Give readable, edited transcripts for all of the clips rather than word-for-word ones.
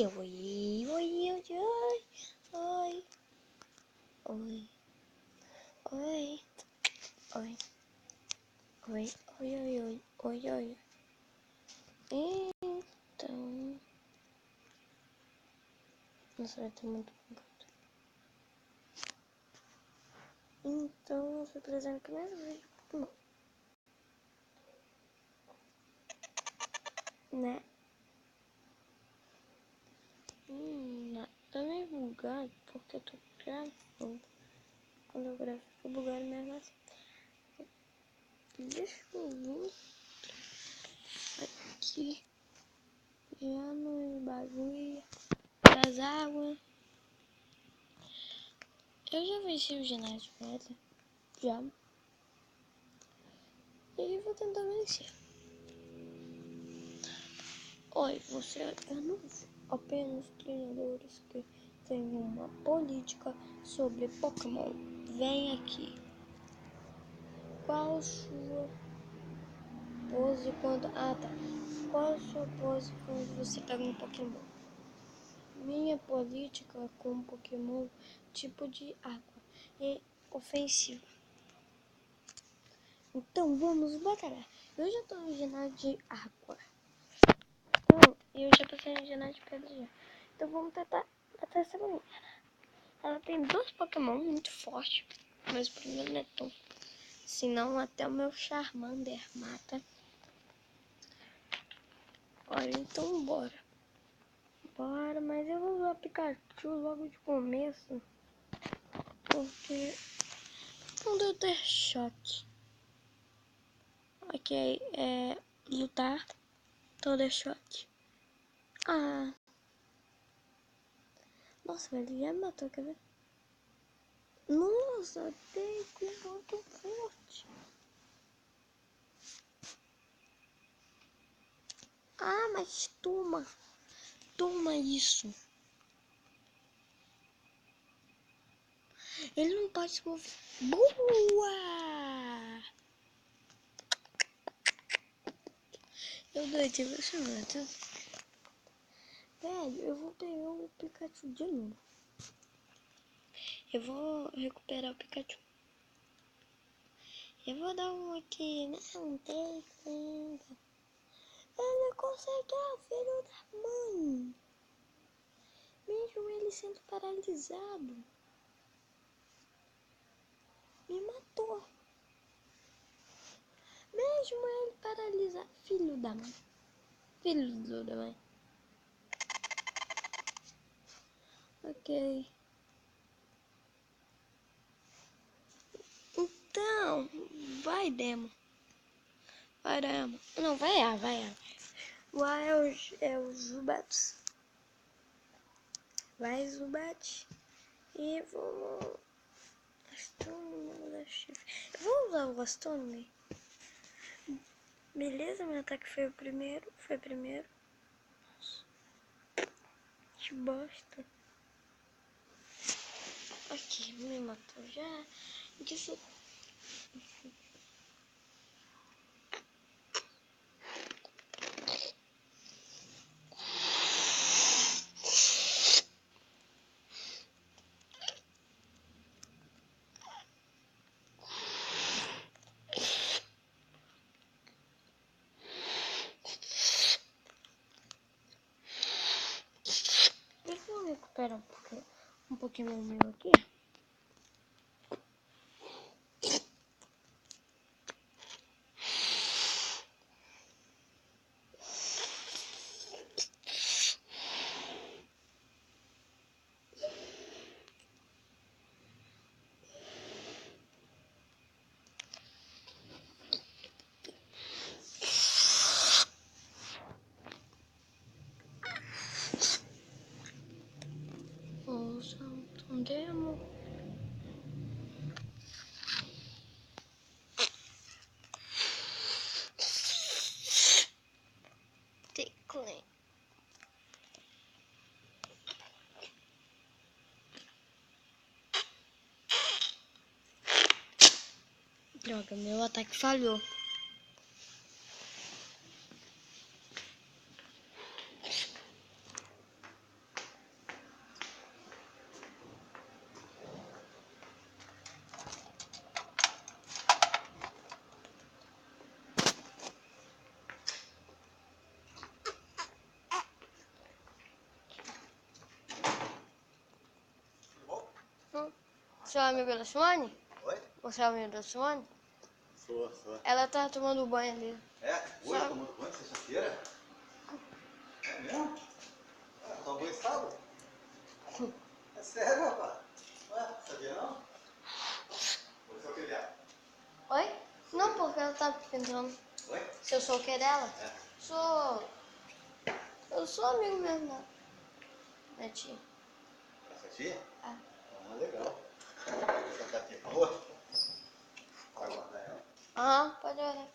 oi, oi, oi, oi, oi, oi, oi, oi, oi, oi, oi. Então, nossa, vai ter muito complicado. Então, eu fui presente o primeiro vídeo Pokémon, né? Tá meio bugado porque eu tô gravando. Quando eu gravo, fica bugado mesmo assim. Deixa eu vir aqui já no bagulho das águas. Eu já venci o ginásio velho, já. E vou tentar vencer. Oi, você é novo. Apenas treinadores que têm uma política sobre Pokémon. Vem aqui. Qual sua pose quando... Ah, tá. Qual a sua pose quando você pega um Pokémon? Minha política com Pokémon tipo de água é ofensiva. Então vamos batalhar. Eu já tô no ginásio de água. E eu já passei no ginásio de pedra. Então vamos tentar bater essa menina. Ela tem dois Pokémon muito fortes, mas o primeiro não é tão. Senão até o meu Charmander mata. Olha, então bora. Bora, mas eu vou usar Pikachu logo de começo. Porque não deu ter choque. Ok, lutar. Todo choque. Ah. Nossa, velho, já me matou, quer ver? Nossa, tem que muito forte. Ah, mas toma. Toma isso. Ele não pode se mover. Boa! Eu dou esse impressionante. Velho, eu vou pegar o Pikachu de novo. Eu vou recuperar o Pikachu. Eu vou dar um aqui. Não tem ainda. Ele conseguiu, filho da mãe. Mesmo ele sendo paralisado. Me matou. Mesmo ele paralisado. Filho da mãe. Filho da mãe. Ok. Então, vai demo. Vai demo. Não, vai A, vai A. O A é o Zubat. Vai Zubat. E vamos... Eu vou usar o Gastone. Beleza, meu ataque foi o primeiro. Foi o primeiro. Nossa. Que bosta. Ok, me matou já. Disso... Deixa eu recuperar um Pokémon meu aqui. Ouça um demo. Tickling. Droga, meu ataque falhou. Seu amigo da Simone? Oi? Você é amigo da Simone? Sou. Ela tá tomando banho ali. É? Hoje Sabe? tomando banho, sexta-feira? É mesmo? Ah, toma banho sábado? É sério, rapaz? Ué, sabia não? Você é o que dela? Oi? Não, porque ela tá pintando. Oi? Se eu sou o que dela? É. Sou. Eu sou amigo mesmo dela. Minha tia. É sua tia? É. Ah, legal. Você tá aqui, por favor? Vai guardar ela? Aham, pode olhar.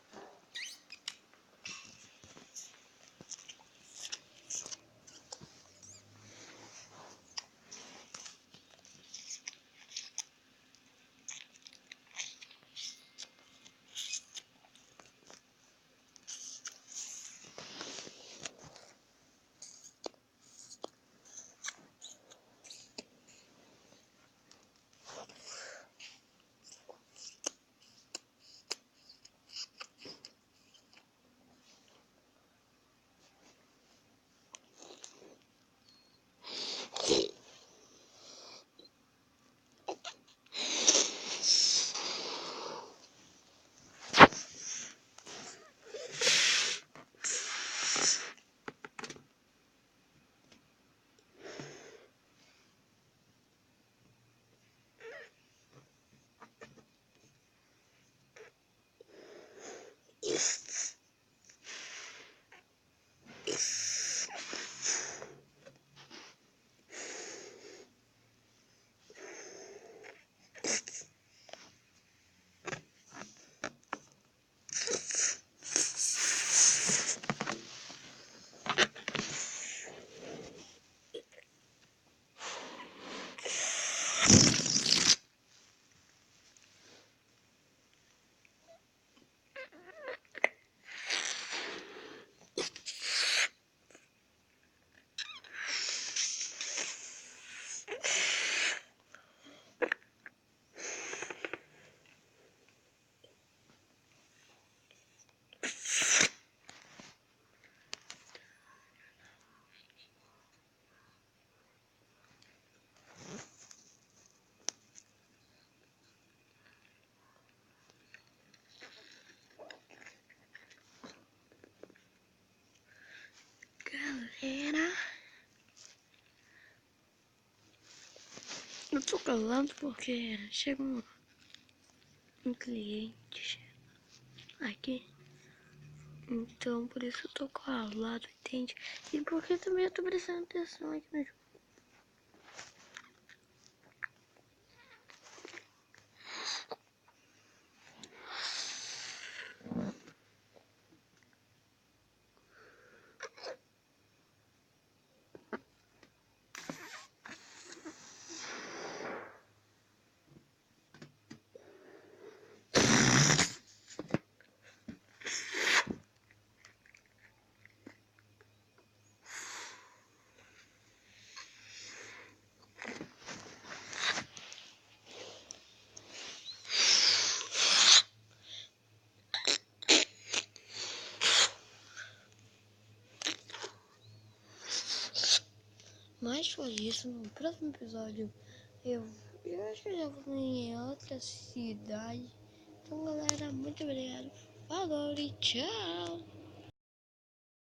Galera, eu tô calando porque chega um cliente aqui. Então por isso eu tô calado, entende? E porque também eu tô prestando atenção aqui no jogo. Mas foi isso. No próximo episódio eu acho que eu já vou em outra cidade. Então galera, muito obrigado. Falou e tchau.